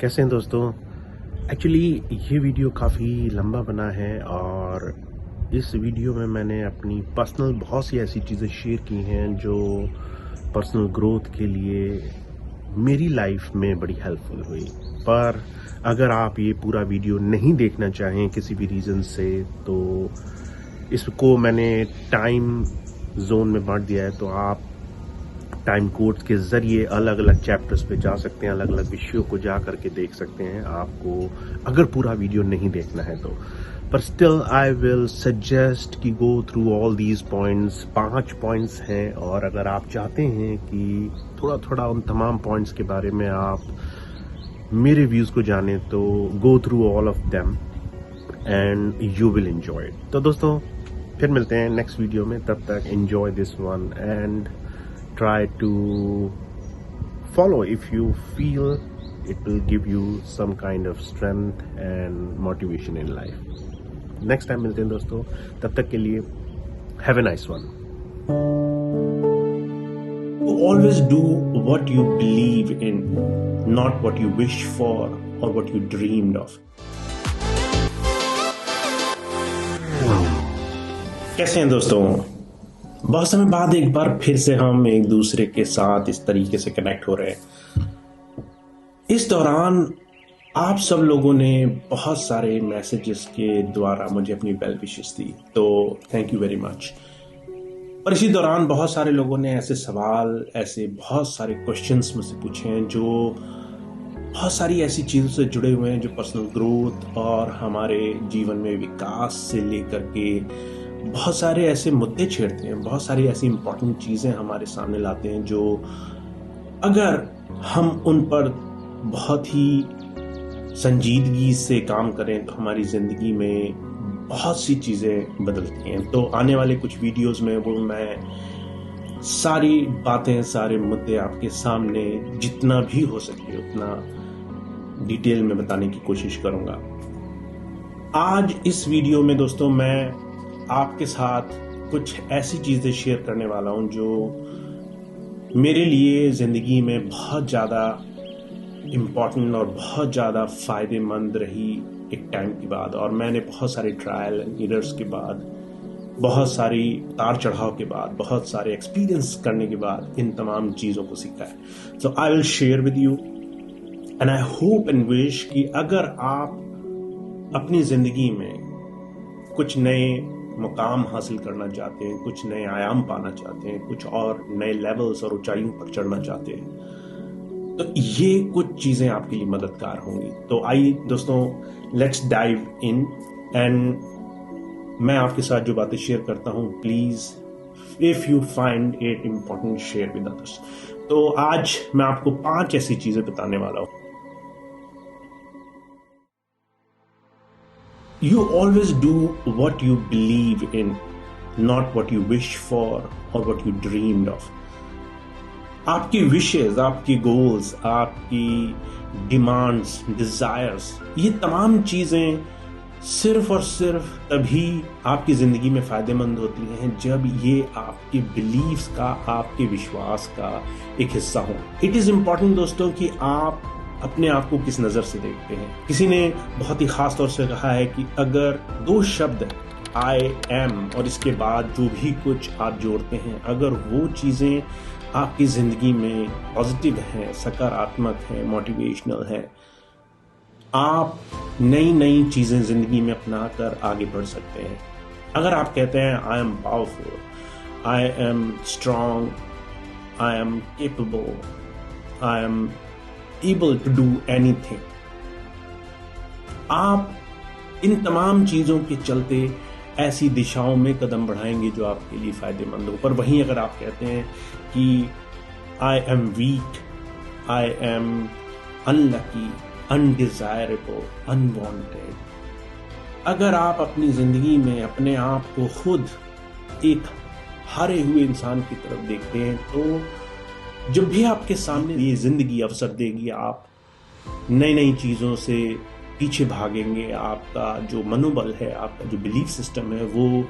कैसे हैं दोस्तों। एक्चुअली ये वीडियो काफ़ी लंबा बना है और इस वीडियो में मैंने अपनी पर्सनल बहुत सी ऐसी चीज़ें शेयर की हैं जो पर्सनल ग्रोथ के लिए मेरी लाइफ में बड़ी हेल्पफुल हुई। पर अगर आप ये पूरा वीडियो नहीं देखना चाहें किसी भी रीज़न से, तो इसको मैंने टाइम जोन में बांट दिया है। तो आप टाइम कोड्स के ज़रिए अलग अलग चैप्टर्स पे जा सकते हैं, अलग अलग विषयों को जा करके देख सकते हैं आपको, अगर पूरा वीडियो नहीं देखना है तो। पर स्टिल आई विल सजेस्ट कि go through all these points. 5 points हैं और अगर आप चाहते हैं कि थोड़ा थोड़ा उन तमाम पॉइंट्स के बारे में आप मेरे व्यूज़ को जानें, तो go through all of them and you will enjoy it. तो दोस्तों फिर मिलते हैं नेक्स्ट वीडियो में, तब तक enjoy this one and try to follow if you feel it will give you some kind of strength and motivation in life. Next time मिलते हैं दोस्तों, तब तक के लिए have a nice one. Always do what you believe in, not what you wish for or what you dreamed of. कैसे हैं दोस्तों? बहुत समय बाद एक बार फिर से हम एक दूसरे के साथ इस तरीके से कनेक्ट हो रहे हैं। इस दौरान आप सब लोगों ने बहुत सारे मैसेजेस के द्वारा मुझे अपनी वेल विशेस दी, तो थैंक यू वेरी मच। और इसी दौरान बहुत सारे लोगों ने ऐसे सवाल, ऐसे बहुत सारे क्वेश्चंस मुझसे पूछे हैं जो बहुत सारी ऐसी चीज़ों से जुड़े हुए हैं जो पर्सनल ग्रोथ और हमारे जीवन में विकास से लेकर के बहुत सारे ऐसे मुद्दे छेड़ते हैं, बहुत सारी ऐसी इंपॉर्टेंट चीज़ें हमारे सामने लाते हैं जो अगर हम उन पर बहुत ही संजीदगी से काम करें तो हमारी ज़िंदगी में बहुत सी चीज़ें बदलती हैं। तो आने वाले कुछ वीडियोस में वो मैं सारी बातें, सारे मुद्दे आपके सामने जितना भी हो सके उतना डिटेल में बताने की कोशिश करूँगा। आज इस वीडियो में दोस्तों मैं आपके साथ कुछ ऐसी चीज़ें शेयर करने वाला हूं जो मेरे लिए ज़िंदगी में बहुत ज़्यादा इम्पॉर्टेंट और बहुत ज़्यादा फ़ायदेमंद रही एक टाइम के बाद। और मैंने बहुत सारे ट्रायल एंड एरर्स के बाद, बहुत सारी उतार चढ़ाव के बाद, बहुत सारे एक्सपीरियंस करने के बाद इन तमाम चीज़ों को सीखा है। So I will share with you and I hope and wish कि अगर आप अपनी ज़िंदगी में कुछ नए मुकाम हासिल करना चाहते हैं, कुछ नए आयाम पाना चाहते हैं, कुछ और नए लेवल्स और ऊंचाइयों पर चढ़ना चाहते हैं, तो ये कुछ चीजें आपके लिए मददगार होंगी। तो आइए दोस्तों, लेट्स डाइव इन एंड मैं आपके साथ जो बातें शेयर करता हूं, please if you find it important share with others. तो आज मैं आपको 5 ऐसी चीजें बताने वाला हूं। You always do what you believe in, not what you wish for or what you dreamed of. आपकी विशेस, आपकी गोल्स, आपकी डिमांड्स, डिजायर्स, ये तमाम चीजें सिर्फ और सिर्फ तभी आपकी जिंदगी में फायदेमंद होती हैं जब ये आपके बिलीव्स का, आपके विश्वास का एक हिस्सा हो। इट इज इंपॉर्टेंट दोस्तों कि आप अपने आप को किस नजर से देखते हैं। किसी ने बहुत ही खास तौर से कहा है कि अगर 2 शब्द आई एम और इसके बाद जो भी कुछ आप जोड़ते हैं, अगर वो चीजें आपकी जिंदगी में पॉजिटिव हैं, सकारात्मक हैं, मोटिवेशनल हैं, आप नई नई चीजें जिंदगी में अपना कर आगे बढ़ सकते हैं। अगर आप कहते हैं I am powerful, I am strong, I am capable, I am able to do anything, आप इन तमाम चीजों के चलते ऐसी दिशाओं में कदम बढ़ाएंगे जो आपके लिए फायदेमंद हो। पर वहीं अगर आप कहते हैं कि I am weak, I am unlucky, undesirable, unwanted, अगर आप अपनी जिंदगी में अपने आप को खुद एक हारे हुए इंसान की तरफ देखते हैं, तो जब भी आपके सामने ये जिंदगी अवसर देगी, आप नई नई चीजों से पीछे भागेंगे। आपका जो मनोबल है, आपका जो बिलीफ सिस्टम है, वो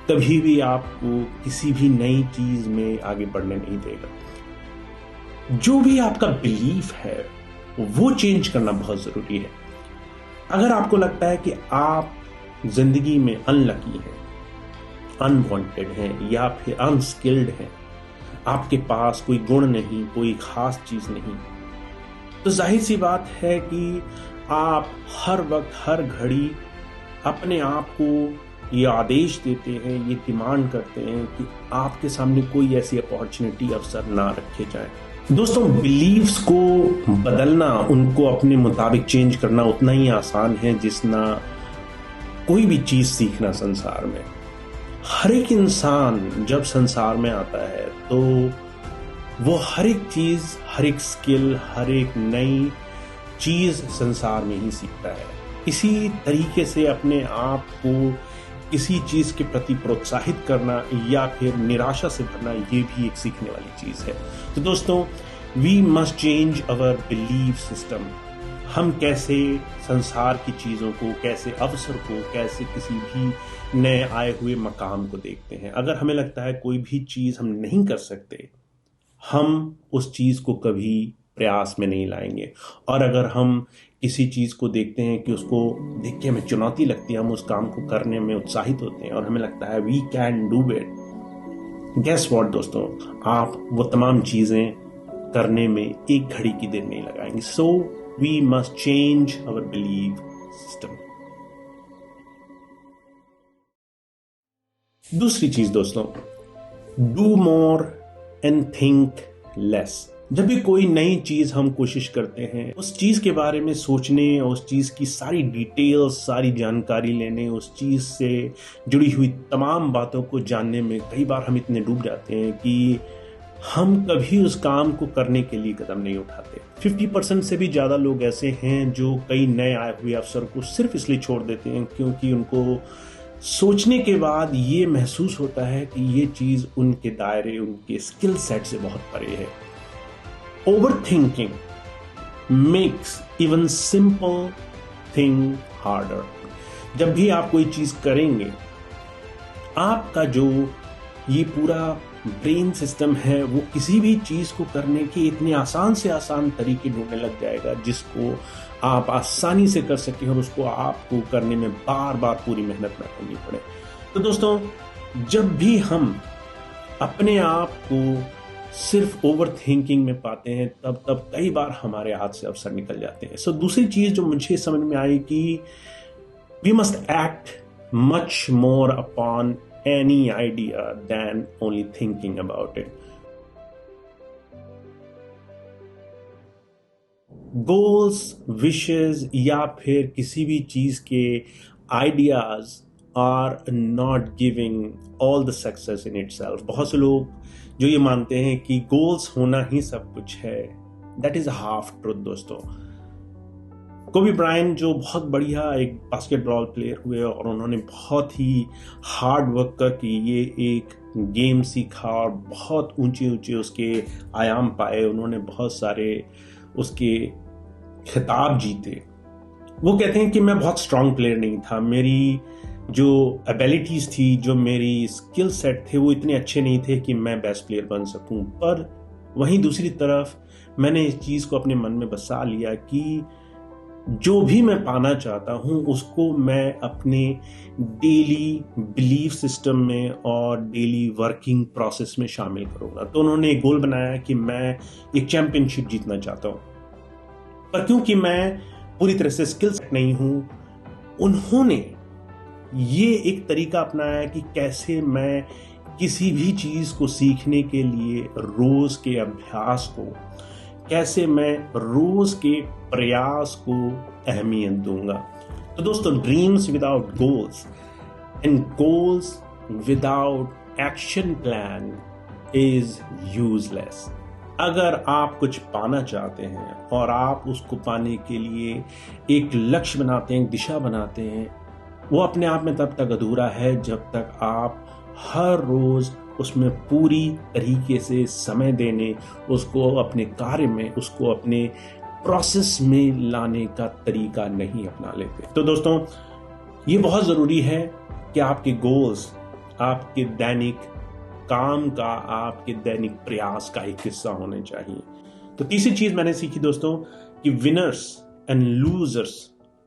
कभी भी आपको किसी भी नई चीज में आगे बढ़ने नहीं देगा। जो भी आपका बिलीफ है वो चेंज करना बहुत जरूरी है। अगर आपको लगता है कि आप जिंदगी में अनलकी हैं, अनवांटेड हैं या फिर अनस्किल्ड हैं, आपके पास कोई गुण नहीं, कोई खास चीज नहीं, तो जाहिर सी बात है कि आप हर वक्त हर घड़ी अपने आप को ये आदेश देते हैं, ये डिमांड करते हैं कि आपके सामने कोई ऐसी अपॉर्चुनिटी, अवसर ना रखे जाए। दोस्तों, बिलीव्स को बदलना, उनको अपने मुताबिक चेंज करना उतना ही आसान है जितना कोई भी चीज सीखना संसार में। हर एक इंसान जब संसार में आता है तो वो हर एक चीज, हर एक स्किल, हर एक नई चीज संसार में ही सीखता है। इसी तरीके से अपने आप को किसी चीज के प्रति प्रोत्साहित करना या फिर निराशा से भरना, ये भी एक सीखने वाली चीज है। तो दोस्तों, we must change our belief system. हम कैसे संसार की चीजों को, कैसे अवसर को, कैसे किसी भी नए आए हुए मकाम को देखते हैं। अगर हमें लगता है कोई भी चीज हम नहीं कर सकते, हम उस चीज को कभी प्रयास में नहीं लाएंगे। और अगर हम किसी चीज को देखते हैं कि उसको देख के हमें चुनौती लगती है, हम उस काम को करने में उत्साहित होते हैं और हमें लगता है we can do it, guess what दोस्तों, आप वो तमाम चीजें करने में एक घड़ी की देर नहीं लगाएंगे। So we must change our belief system. दूसरी चीज दोस्तों, do more and think less. जब भी कोई नई चीज हम कोशिश करते हैं, उस चीज के बारे में सोचने, उस चीज की सारी डिटेल्स, सारी जानकारी लेने, उस चीज से जुड़ी हुई तमाम बातों को जानने में कई बार हम इतने डूब जाते हैं कि हम कभी उस काम को करने के लिए कदम नहीं उठाते। 50% से भी ज्यादा लोग ऐसे हैं जो कई नए आए हुए अवसर को सिर्फ इसलिए छोड़ देते हैं क्योंकि उनको सोचने के बाद ये महसूस होता है कि ये चीज उनके दायरे, उनके स्किल सेट से बहुत परे है। Overthinking makes even simple thing harder। जब भी आप कोई चीज करेंगे, आपका जो ये पूरा ब्रेन सिस्टम है वो किसी भी चीज को करने के इतने आसान से आसान तरीके ढूंढने लग जाएगा जिसको आप आसानी से कर सकें और उसको आपको करने में बार बार पूरी मेहनत ना करनी पड़े। तो दोस्तों, जब भी हम अपने आप को सिर्फ ओवर थिंकिंग में पाते हैं, तब कई बार हमारे हाथ से अवसर निकल जाते हैं। सो दूसरी चीज जो मुझे समझ में आई कि we must act much more upon any idea than only thinking about it. Goals, wishes या फिर किसी भी चीज के ideas are not giving all the success in itself. बहुत से लोग जो ये मानते हैं कि गोल्स होना ही सब कुछ है, दैट इज हाफ ट्रुथ दोस्तों। कोबी ब्रायंट जो बहुत बढ़िया एक बास्केटबॉल प्लेयर हुए और उन्होंने बहुत ही हार्ड वर्क करके ये एक गेम सीखा और बहुत ऊंचे ऊंचे उसके आयाम पाए, उन्होंने बहुत सारे उसके खिताब जीते। वो कहते हैं कि मैं बहुत स्ट्रांग प्लेयर नहीं था, मेरी जो एबिलिटीज थी, जो मेरी स्किल सेट थे वो इतने अच्छे नहीं थे कि मैं बेस्ट प्लेयर बन सकूं। पर वहीं दूसरी तरफ मैंने इस चीज को अपने मन में बसा लिया कि जो भी मैं पाना चाहता हूं उसको मैं अपने डेली बिलीफ सिस्टम में और डेली वर्किंग प्रोसेस में शामिल करूंगा। तो उन्होंने एक गोल बनाया कि मैं एक चैंपियनशिप जीतना चाहता हूं, पर क्योंकि मैं पूरी तरह से स्किल सेट नहीं हूं, उन्होंने ये एक तरीका अपनाया कि कैसे मैं किसी भी चीज को सीखने के लिए रोज के अभ्यास को, कैसे मैं रोज के प्रयास को अहमियत दूंगा। तो दोस्तों, dreams without goals and goals without action plan is useless. अगर आप कुछ पाना चाहते हैं और आप उसको पाने के लिए एक लक्ष्य बनाते हैं, एक दिशा बनाते हैं, वो अपने आप में तब तक अधूरा है जब तक आप हर रोज उसमें पूरी तरीके से समय देने, उसको अपने कार्य में, उसको अपने प्रोसेस में लाने का तरीका नहीं अपना लेते। तो दोस्तों, ये बहुत जरूरी है कि आपके गोल्स आपके दैनिक काम का, आपके दैनिक प्रयास का एक हिस्सा होने चाहिए। तो तीसरी चीज मैंने सीखी दोस्तों कि winners and losers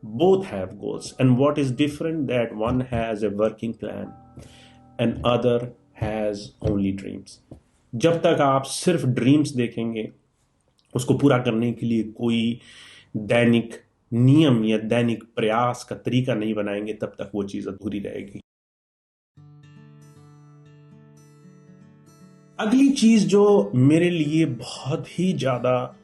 both have goals, and what is different that one has a working plan and other has only dreams. जब तक आप सिर्फ ड्रीम्स देखेंगे, उसको पूरा करने के लिए कोई दैनिक नियम या दैनिक प्रयास का तरीका नहीं बनाएंगे, तब तक वो चीज अधूरी रहेगी। अगली चीज जो मेरे लिए बहुत ही ज्यादा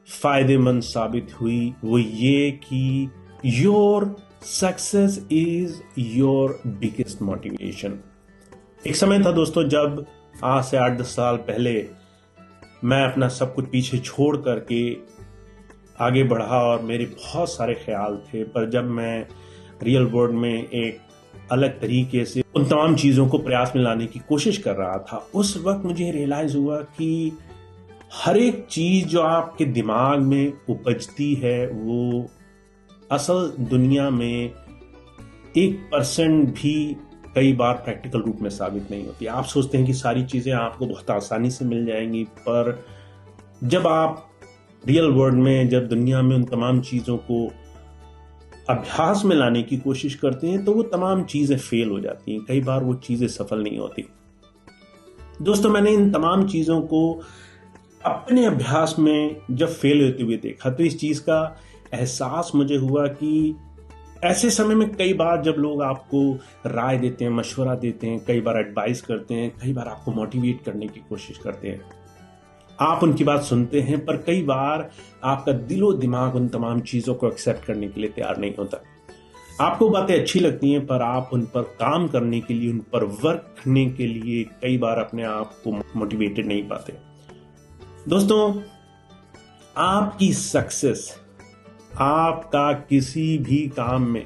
फायदेमंद साबित हुई वो ये कि your success is your biggest motivation. एक समय था दोस्तों जब आज से 8-10 साल पहले मैं अपना सब कुछ पीछे छोड़ करके आगे बढ़ा और मेरे बहुत सारे ख्याल थे, पर जब मैं रियल वर्ल्ड में एक अलग तरीके से उन तमाम चीज़ों को प्रयास में लाने की कोशिश कर रहा था, उस वक्त मुझे रियलाइज हुआ कि हर एक चीज़ जो आपके दिमाग में उपजती है वो असल दुनिया में 1% भी कई बार प्रैक्टिकल रूप में साबित नहीं होती। आप सोचते हैं कि सारी चीज़ें आपको बहुत आसानी से मिल जाएंगी, पर जब आप रियल वर्ल्ड में, जब दुनिया में उन तमाम चीज़ों को अभ्यास में लाने की कोशिश करते हैं तो वो तमाम चीज़ें फेल हो जाती हैं, कई बार वो चीज़ें सफल नहीं होती। दोस्तों, मैंने इन तमाम चीज़ों को अपने अभ्यास में जब फेल होते हुए देखा तो इस चीज़ का एहसास मुझे हुआ कि ऐसे समय में कई बार जब लोग आपको राय देते हैं, मशवरा देते हैं, कई बार एडवाइस करते हैं, कई बार आपको मोटिवेट करने की कोशिश करते हैं, आप उनकी बात सुनते हैं, पर कई बार आपका दिलो दिमाग उन तमाम चीज़ों को एक्सेप्ट करने के लिए तैयार नहीं होता। आपको बातें अच्छी लगती हैं, पर आप उन पर काम करने के लिए, उन पर वर्क करने के लिए कई बार अपने आप को मोटिवेटेड नहीं पाते। दोस्तों, आपकी सक्सेस, आपका किसी भी काम में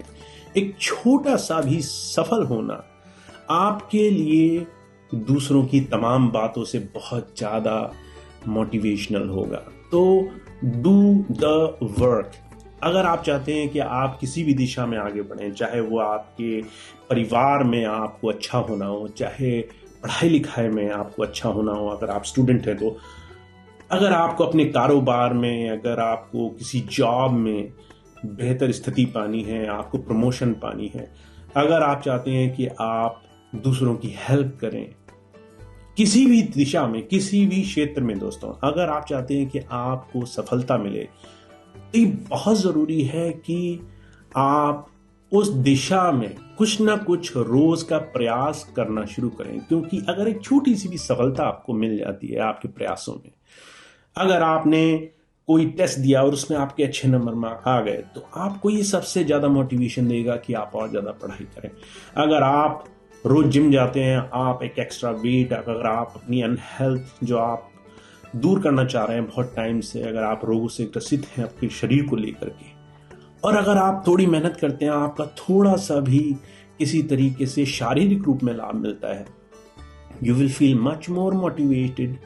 एक छोटा सा भी सफल होना आपके लिए दूसरों की तमाम बातों से बहुत ज्यादा मोटिवेशनल होगा। तो डू द वर्क। अगर आप चाहते हैं कि आप किसी भी दिशा में आगे बढ़ें, चाहे वो आपके परिवार में आपको अच्छा होना हो, चाहे पढ़ाई लिखाई में आपको अच्छा होना हो, अगर आप स्टूडेंट हैं तो, अगर आपको अपने कारोबार में, अगर आपको किसी जॉब में बेहतर स्थिति पानी है, आपको प्रमोशन पानी है, अगर आप चाहते हैं कि आप दूसरों की हेल्प करें किसी भी दिशा में, किसी भी क्षेत्र में, दोस्तों अगर आप चाहते हैं कि आपको सफलता मिले तो ये बहुत जरूरी है कि आप उस दिशा में कुछ ना कुछ रोज का प्रयास करना शुरू करें। क्योंकि अगर एक छोटी सी भी सफलता आपको मिल जाती है आपके प्रयासों में, अगर आपने कोई टेस्ट दिया और उसमें आपके अच्छे नंबर आ गए, तो आपको ये सबसे ज्यादा मोटिवेशन देगा कि आप और ज्यादा पढ़ाई करें। अगर आप रोज जिम जाते हैं, आप एक एक्स्ट्रा वेट, अगर आप अपनी अनहेल्थ जो आप दूर करना चाह रहे हैं बहुत टाइम से, अगर आप रोगों से ग्रसित हैं अपने शरीर को लेकर के, और अगर आप थोड़ी मेहनत करते हैं, आपका थोड़ा सा भी किसी तरीके से शारीरिक रूप में लाभ मिलता है, you will feel much more motivated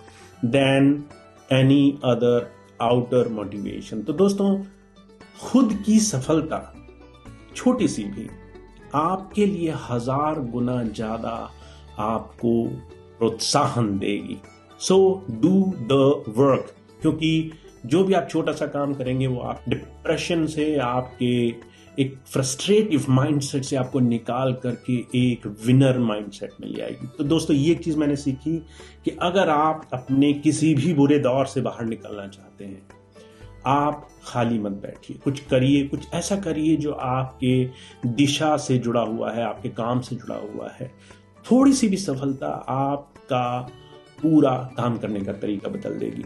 than any other outer motivation. तो दोस्तों, खुद की सफलता छोटी सी भी आपके लिए 1000 गुना ज्यादा आपको प्रोत्साहन देगी। सो डू द वर्क, क्योंकि जो भी आप छोटा सा काम करेंगे वो आप डिप्रेशन से, आपके एक फ्रस्ट्रेटिव माइंडसेट से आपको निकाल करके एक विनर माइंडसेट में ले आएगी। तो दोस्तों, ये एक चीज मैंने सीखी कि अगर आप अपने किसी भी बुरे दौर से बाहर निकलना चाहते हैं, आप खाली मत बैठिए, कुछ करिए, कुछ ऐसा करिए जो आपके दिशा से जुड़ा हुआ है, आपके काम से जुड़ा हुआ है। थोड़ी सी भी सफलता आपका पूरा काम करने का तरीका बदल देगी।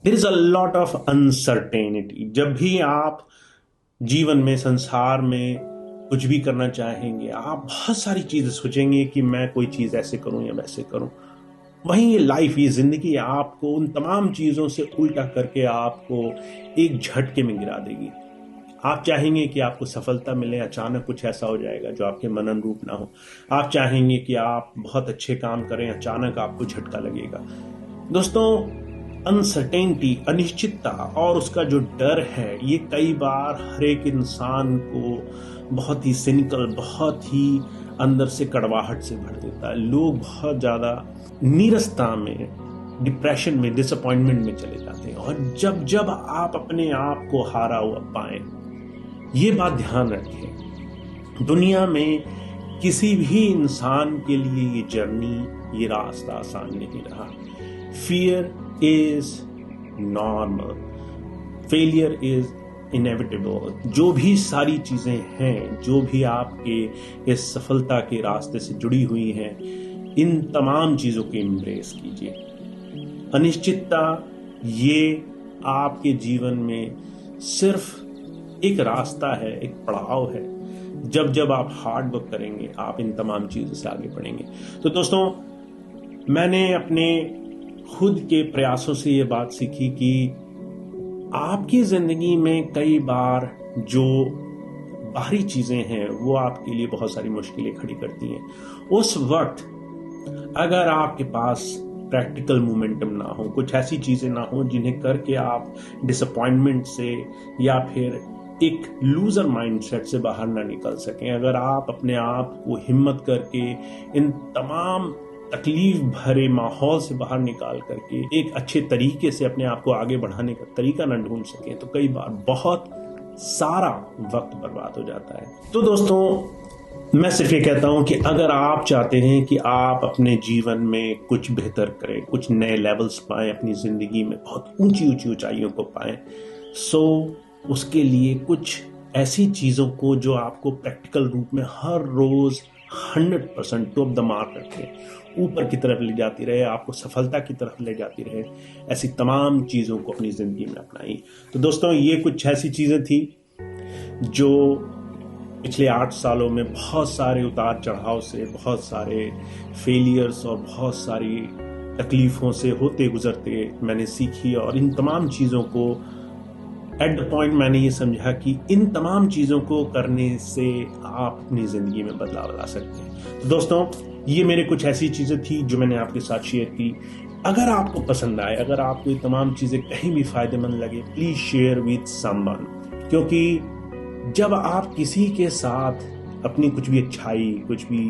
There is a lot of uncertainty। जब भी आप जीवन में, संसार में कुछ भी करना चाहेंगे, आप बहुत सारी चीजें सोचेंगे कि मैं कोई चीज ऐसे करूं या वैसे करूं। वहीं ये लाइफ, ये जिंदगी आपको उन तमाम चीजों से उल्टा करके आपको एक झटके में गिरा देगी। आप चाहेंगे कि आपको सफलता मिले, अचानक कुछ ऐसा हो जाएगा जो आपके मन अनुरूप ना हो। आप चाहेंगे कि आप बहुत अच्छे काम करें, अचानक आपको झटका लगेगा। दोस्तों, अनसर्टेनिटी, अनिश्चितता और उसका जो डर है, ये कई बार हर एक इंसान को बहुत ही सिनिकल, बहुत ही अंदर से कड़वाहट से भर देता है। लोग बहुत ज्यादा नीरसता में, डिप्रेशन में, डिसअपॉइंटमेंट में चले जाते हैं। और जब जब आप अपने आप को हारा हुआ पाएं, ये बात ध्यान रखें, दुनिया में किसी भी इंसान के लिए ये जर्नी, ये रास्ता आसान नहीं रहा। Fear is normal, failure is inevitable. जो भी सारी चीजें हैं, जो भी आपके इस सफलता के रास्ते से जुड़ी हुई हैं, इन तमाम चीजों को एम्ब्रेस कीजिए। अनिश्चितता ये आपके जीवन में सिर्फ एक रास्ता है, एक पड़ाव है। जब जब आप हार्ड वर्क करेंगे, आप इन तमाम चीजों से आगे बढ़ेंगे। तो दोस्तों, मैंने अपने खुद के प्रयासों से ये बात सीखी कि आपकी जिंदगी में कई बार जो बाहरी चीजें हैं वो आपके लिए बहुत सारी मुश्किलें खड़ी करती हैं। उस वक्त अगर आपके पास प्रैक्टिकल मोमेंटम ना हो, कुछ ऐसी चीजें ना हो जिन्हें करके आप डिसअपॉइंटमेंट से या फिर एक लूजर माइंडसेट से बाहर ना निकल सकें, अगर आप अपने आप को हिम्मत करके इन तमाम तकलीफ भरे माहौल से बाहर निकाल करके एक अच्छे तरीके से अपने आप को आगे बढ़ाने का तरीका ना ढूंढ सकें, तो कई बार बहुत सारा वक्त बर्बाद हो जाता है। तो दोस्तों, मैं सिर्फ ये कहता हूं कि अगर आप चाहते हैं कि आप अपने जीवन में कुछ बेहतर करें, कुछ नए लेवल्स पाएं, अपनी जिंदगी में बहुत ऊंची ऊंची ऊंचाइयों को पाएं, सो उसके लिए कुछ ऐसी चीजों को जो आपको प्रैक्टिकल रूप में हर रोज 100% टॉप द मार्क रखे, ऊपर की तरफ ले जाती रहे, आपको सफलता की तरफ ले जाती रहे, ऐसी तमाम चीजों को अपनी जिंदगी में अपनाइए। तो दोस्तों, ये कुछ ऐसी चीजें थी जो पिछले 8 सालों में बहुत सारे उतार चढ़ाव से, बहुत सारे फेलियर्स और बहुत सारी तकलीफों से होते गुजरते मैंने सीखी। और इन तमाम चीजों को एट द पॉइंट मैंने ये समझा कि इन तमाम चीजों को करने से आप अपनी जिंदगी में बदलाव ला सकते हैं। तो दोस्तों, ये मेरे कुछ ऐसी चीजें थी जो मैंने आपके साथ शेयर की। अगर आपको पसंद आए, अगर आपको ये तमाम चीजें कहीं भी फायदेमंद लगे, प्लीज शेयर विद समवन, क्योंकि जब आप किसी के साथ अपनी कुछ भी अच्छाई, कुछ भी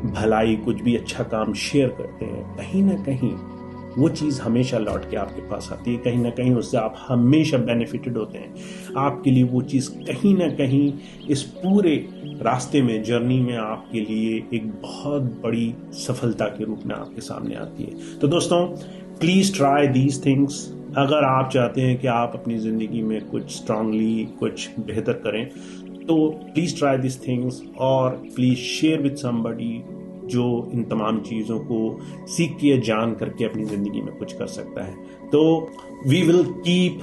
भलाई, कुछ भी अच्छा काम शेयर करते हैं, कहीं ना कहीं वो चीज हमेशा लौट के आपके पास आती है। कहीं ना कहीं उससे आप हमेशा बेनिफिटेड होते हैं। आपके लिए वो चीज कहीं ना कहीं इस पूरे रास्ते में, जर्नी में आपके लिए एक बहुत बड़ी सफलता के रूप में आपके सामने आती है। तो दोस्तों, प्लीज ट्राई दीज थिंग्स। अगर आप चाहते हैं कि आप अपनी जिंदगी में कुछ स्ट्रांगली, कुछ बेहतर करें, तो प्लीज ट्राई दिस थिंग्स और प्लीज शेयर विद समबडी जो इन तमाम चीजों को सीख के, जान करके अपनी जिंदगी में कुछ कर सकता है। तो we will keep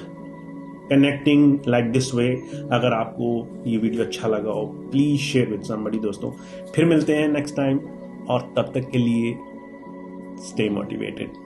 connecting like this way. अगर आपको ये वीडियो अच्छा लगा हो, प्लीज शेयर विद समबडी। दोस्तों, फिर मिलते हैं नेक्स्ट टाइम, और तब तक के लिए स्टे मोटिवेटेड।